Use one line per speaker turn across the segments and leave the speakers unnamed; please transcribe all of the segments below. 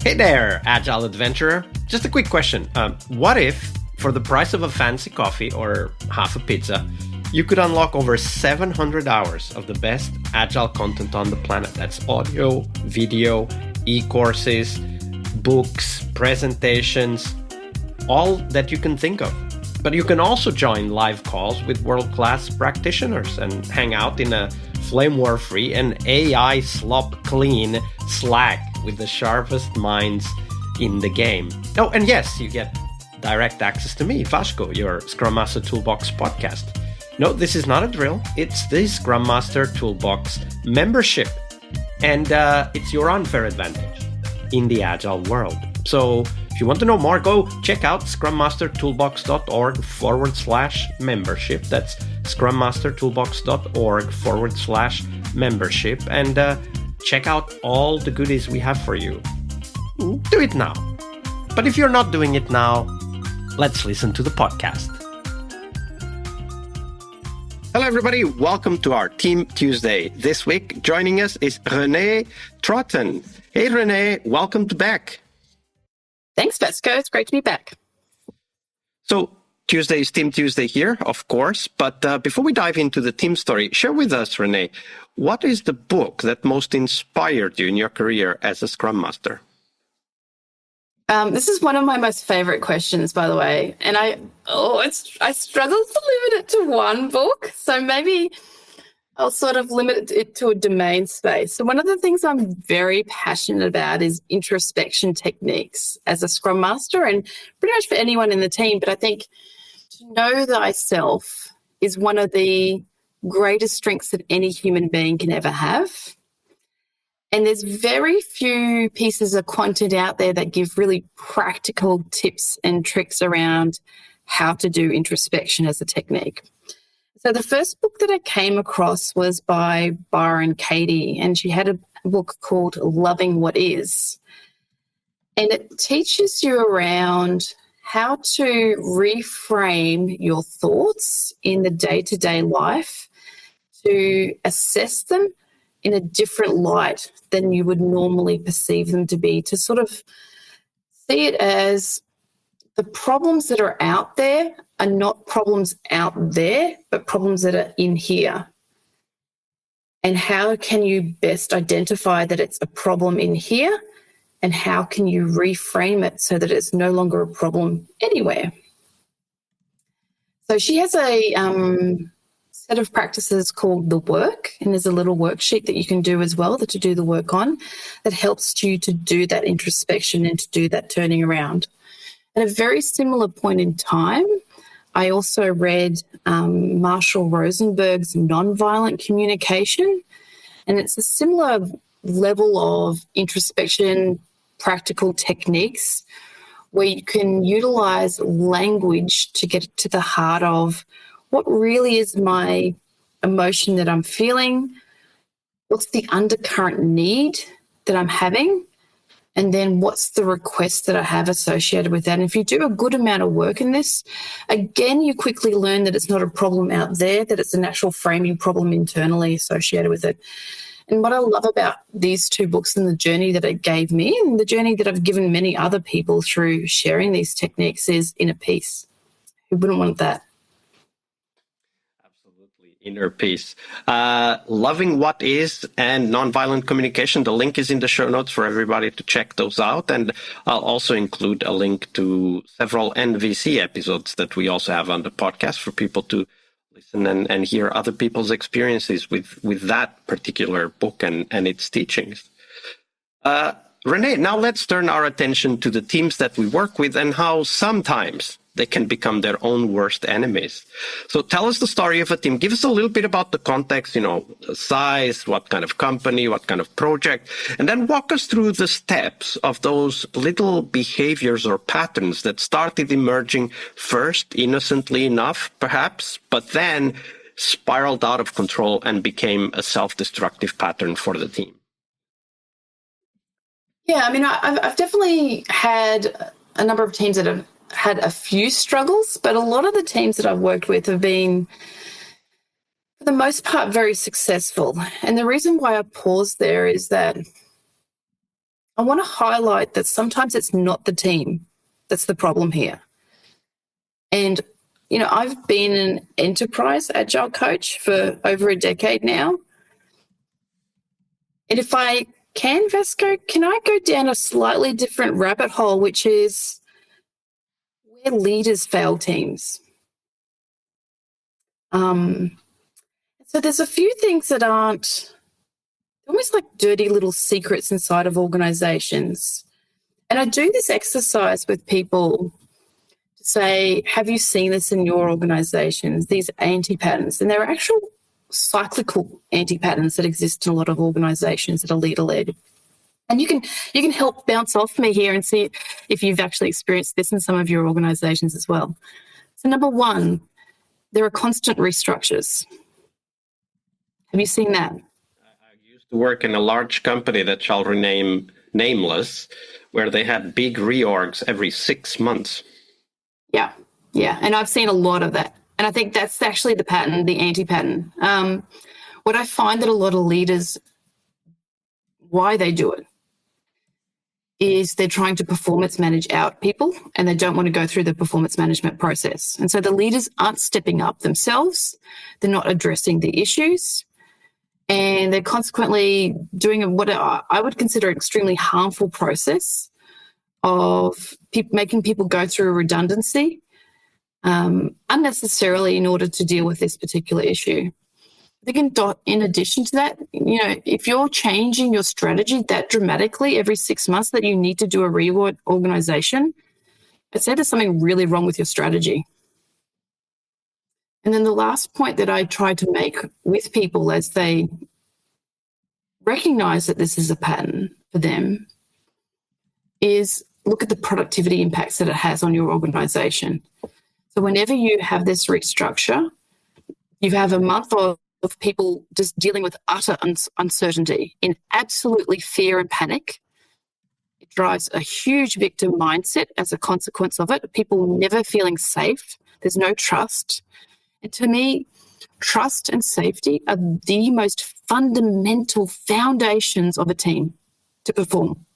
Hey there, Agile Adventurer. Just a quick question. What if, for the price of a fancy coffee or half a pizza, you could unlock over 700 hours of the best Agile content on the planet? That's audio, video, e-courses, books, presentations, all that you can think of. But you can also join live calls with world-class practitioners and hang out in a flame war-free and AI slop-clean Slack with the sharpest minds in the game. Oh, and yes, you get direct access to me, Vasco, your Scrum Master Toolbox podcast. No, this is not a drill. It's the Scrum Master Toolbox membership. And it's your unfair advantage in the Agile world. So if you want to know more, go check out scrummastertoolbox.org/membership. That's scrummastertoolbox.org/membership. And check out all the goodies we have for you. Do it now. But if you're not doing it now, let's listen to the podcast. Hello, everybody. Welcome to our Team Tuesday. This week, joining us is Renee Troughton. Hey, Renee, welcome back.
Thanks, Vasco. It's great to be back.
So Tuesday is Team Tuesday here, of course. But before we dive into the team story, share with us, Renee, what is the book that most inspired you in your career as a Scrum Master?
This is one of my most favorite questions, by the way. And I struggle to limit it to one book. So maybe I'll sort of limit it to a domain space. So one of the things I'm very passionate about is introspection techniques as a Scrum Master and pretty much for anyone in the team. But I think to know thyself is one of the greatest strengths that any human being can ever have. And there's very few pieces of content out there that give really practical tips and tricks around how to do introspection as a technique. So the first book that I came across was by Byron Katie, and she had a book called Loving What Is. And it teaches you around how to reframe your thoughts in the day-to-day life to assess them in a different light than you would normally perceive them to be, to sort of see it as the problems that are out there are not problems out there, but problems that are in here. And how can you best identify that it's a problem in here, and how can you reframe it so that it's no longer a problem anywhere? So she has a set of practices called The Work, and there's a little worksheet that you can do as well that to do the work on that helps you to do that introspection and to do that turning around. At a very similar point in time, I also read Marshall Rosenberg's Nonviolent Communication, and it's a similar level of introspection, practical techniques where you can utilize language to get to the heart of what really is my emotion that I'm feeling, what's the undercurrent need that I'm having, and then what's the request that I have associated with that. And if you do a good amount of work in this, again, you quickly learn that it's not a problem out there, that it's an actual framing problem internally associated with it. And what I love about these two books and the journey that it gave me and the journey that I've given many other people through sharing these techniques is inner peace. Who wouldn't want that?
Inner peace. Loving What Is and Nonviolent Communication. The link is in the show notes for everybody to check those out. And I'll also include a link to several NVC episodes that we also have on the podcast for people to listen and hear other people's experiences with that particular book and its teachings. Renee, now let's turn our attention to the teams that we work with and how sometimes they can become their own worst enemies. So tell us the story of a team. Give us a little bit about the context, the size, what kind of company, what kind of project, and then walk us through the steps of those little behaviors or patterns that started emerging first innocently enough, perhaps, but then spiraled out of control and became a self-destructive pattern for the team.
Yeah, I mean, I've definitely had a number of teams that have had a few struggles, but a lot of the teams that I've worked with have been, for the most part, very successful. And the reason why I paused there is that I want to highlight that sometimes it's not the team that's the problem here. And, I've been an enterprise agile coach for over a decade now. And if I can, Vasco, can I go down a slightly different rabbit hole, which is where leaders fail teams? So there's a few things that aren't almost like dirty little secrets inside of organizations. And I do this exercise with people to say, have you seen this in your organizations, these anti-patterns? And there are actual cyclical anti-patterns that exist in a lot of organizations that are leader-led. And you can help bounce off me here and see if you've actually experienced this in some of your organizations as well. So number one, there are constant restructures. Have you seen that?
I used to work in a large company that shall remain nameless, where they had big reorgs every 6 months.
Yeah. And I've seen a lot of that. And I think that's actually the pattern, the anti-pattern. What I find that a lot of leaders, why they do it, is they're trying to performance manage out people and they don't want to go through the performance management process. And so the leaders aren't stepping up themselves. They're not addressing the issues. And they're consequently doing what I would consider an extremely harmful process of making people go through a redundancy unnecessarily in order to deal with this particular issue. I think in addition to that, if you're changing your strategy that dramatically every 6 months that you need to do a reorganization, I'd say there's something really wrong with your strategy. And then the last point that I try to make with people as they recognize that this is a pattern for them is look at the productivity impacts that it has on your organization. So whenever you have this restructure, you have a month of people just dealing with utter uncertainty in absolutely fear and panic. It drives a huge victim mindset as a consequence of it. People never feeling safe. There's no trust. And to me, trust and safety are the most fundamental foundations of a team to perform.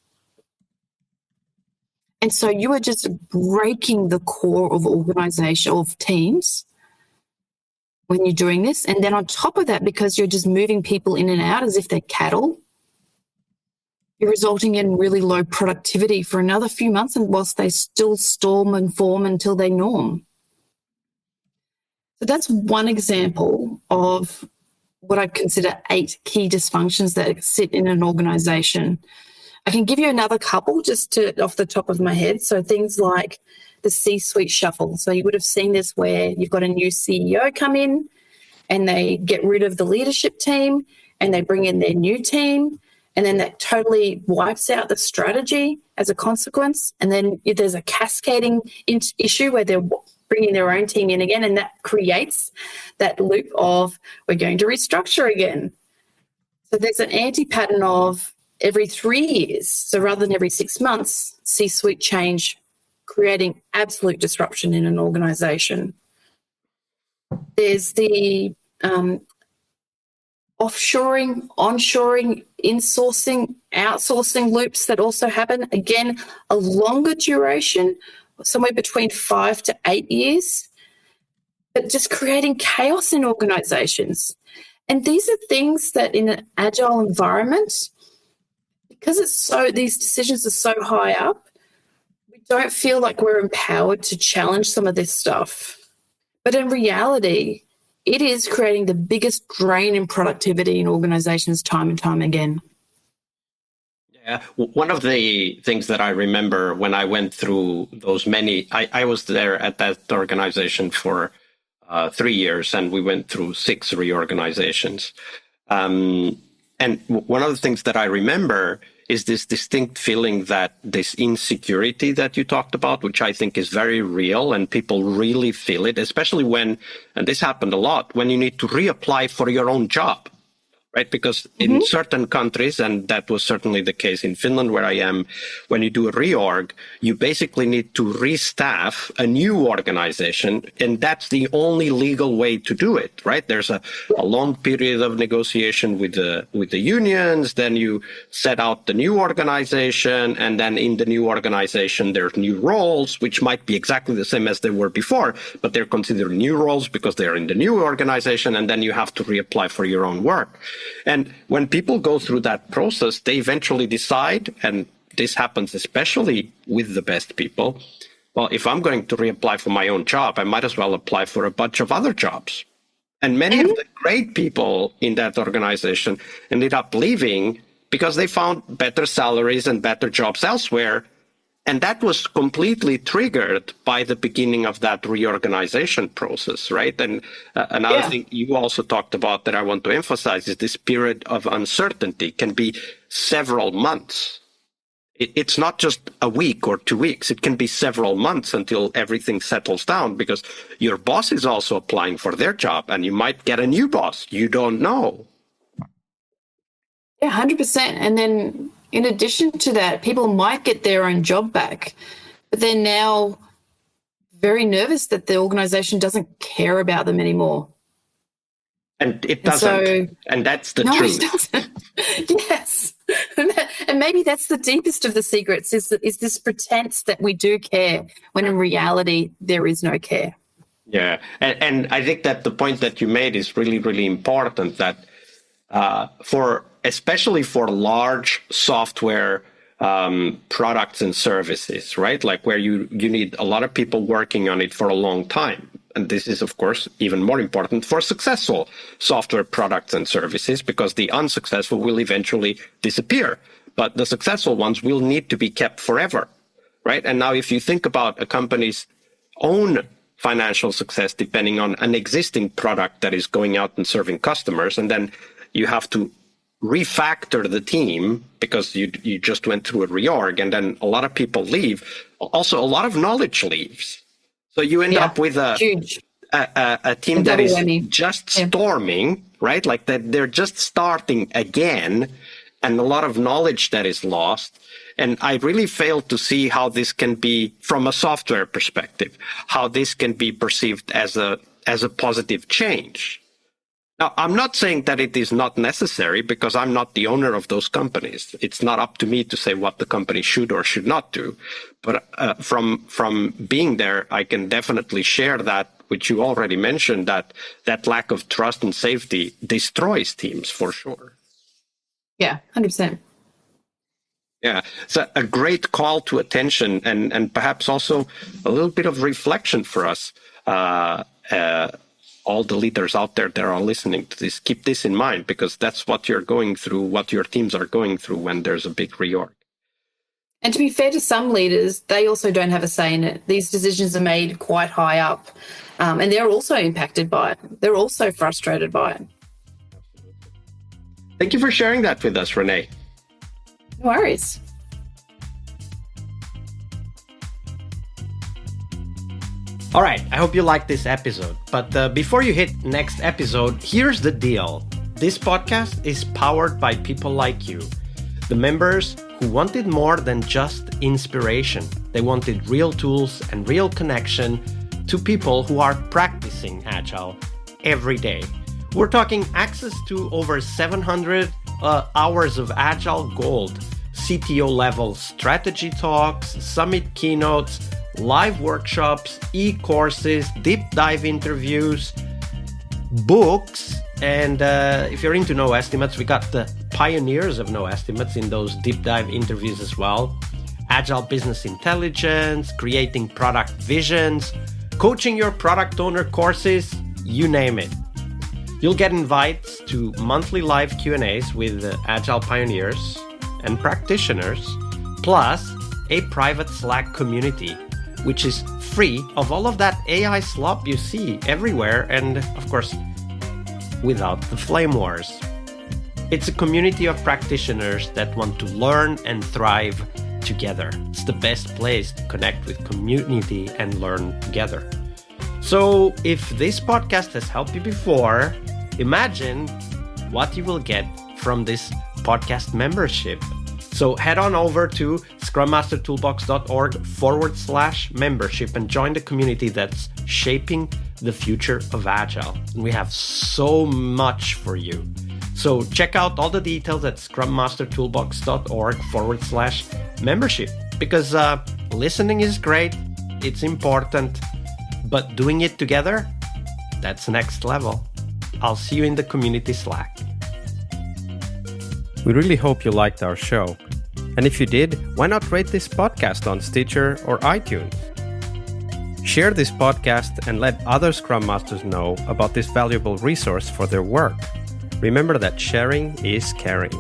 And so you are just breaking the core of organization, of teams, when you're doing this. And then on top of that, because you're just moving people in and out as if they're cattle, you're resulting in really low productivity for another few months, and whilst they still storm and form until they norm. So that's one example of what I consider 8 key dysfunctions that sit in an organization. I can give you another couple just off the top of my head. So things like the C-suite shuffle. So you would have seen this where you've got a new CEO come in and they get rid of the leadership team and they bring in their new team, and then that totally wipes out the strategy as a consequence. And then there's a cascading issue where they're bringing their own team in again, and that creates that loop of we're going to restructure again. So there's an anti-pattern of every 3 years, so rather than every 6 months, C-suite change, creating absolute disruption in an organization. There's the offshoring, onshoring, insourcing, outsourcing loops that also happen. Again, a longer duration, somewhere between 5 to 8 years, but just creating chaos in organizations. And these are things that in an agile environment, because these decisions are so high up, we don't feel like we're empowered to challenge some of this stuff. But in reality, it is creating the biggest drain in productivity in organizations time and time again.
Yeah, one of the things that I remember when I went through those I was there at that organization for 3 years, and we went through 6 reorganizations. And one of the things that I remember is this distinct feeling that this insecurity that you talked about, which I think is very real and people really feel it, especially when, and this happened a lot, when you need to reapply for your own job. right? Because in certain countries, and that was certainly the case in Finland where I am, when you do a reorg, you basically need to restaff a new organization, and that's the only legal way to do it, right? There's a long period of negotiation with the unions, then you set out the new organization, and then in the new organization there's new roles, which might be exactly the same as they were before, but they're considered new roles because they're in the new organization, and then you have to reapply for your own work. And when people go through that process, they eventually decide, and this happens especially with the best people, well, if I'm going to reapply for my own job, I might as well apply for a bunch of other jobs. And many of the great people in that organization ended up leaving because they found better salaries and better jobs elsewhere. And that was completely triggered by the beginning of that reorganization process, right? And another thing you also talked about that I want to emphasize is this period of uncertainty can be several months. It's not just a week or 2 weeks. It can be several months until everything settles down because your boss is also applying for their job and you might get a new boss. You don't know.
Yeah, 100%. And then in addition to that, people might get their own job back, but they're now very nervous that the organization doesn't care about them anymore.
And it doesn't. And that's the truth.
It doesn't. Yes. And maybe that's the deepest of the secrets is this pretense that we do care when in reality there is no care.
Yeah. And I think that the point that you made is really, really important that especially for large software products and services, right? Like where you need a lot of people working on it for a long time. And this is, of course, even more important for successful software products and services because the unsuccessful will eventually disappear. But the successful ones will need to be kept forever, right? And now if you think about a company's own financial success depending on an existing product that is going out and serving customers, and then you have to refactor the team because you just went through a reorg and then a lot of people leave. Also, a lot of knowledge leaves. So you end up with a team that is just storming, right? Like that they're just starting again and a lot of knowledge that is lost. And I really fail to see how this can be, from a software perspective, how this can be perceived as a positive change. Now, I'm not saying that it is not necessary because I'm not the owner of those companies. It's not up to me to say what the company should or should not do. But from being there, I can definitely share that, which you already mentioned, that lack of trust and safety destroys teams for sure.
Yeah, 100%.
Yeah, so a great call to attention and perhaps also a little bit of reflection for us. All the leaders out there that are listening to this, keep this in mind because that's what you're going through, what your teams are going through when there's a big reorg.
And to be fair to some leaders, they also don't have a say in it. These decisions are made quite high up and they're also impacted by it. They're also frustrated by it.
Thank you for sharing that with us, Renee.
No worries.
All right, I hope you liked this episode. But before you hit next episode, here's the deal. This podcast is powered by people like you, the members who wanted more than just inspiration. They wanted real tools and real connection to people who are practicing Agile every day. We're talking access to over 700 hours of Agile Gold, CTO-level strategy talks, summit keynotes, live workshops, e-courses, deep dive interviews, books, and if you're into no estimates, we got the pioneers of no estimates in those deep dive interviews as well. Agile business intelligence, creating product visions, coaching your product owner courses, you name it. You'll get invites to monthly live Q&As with Agile pioneers and practitioners, plus a private Slack community, which is free of all of that AI slop you see everywhere and, of course, without the flame wars. It's a community of practitioners that want to learn and thrive together. It's the best place to connect with community and learn together. So if this podcast has helped you before, imagine what you will get from this podcast membership. So head on over to scrummastertoolbox.org/membership and join the community that's shaping the future of Agile. And we have so much for you. So check out all the details at scrummastertoolbox.org/membership, because listening is great, it's important, but doing it together, that's next level. I'll see you in the community Slack.
We really hope you liked our show. And if you did, why not rate this podcast on Stitcher or iTunes? Share this podcast and let other Scrum Masters know about this valuable resource for their work. Remember that sharing is caring.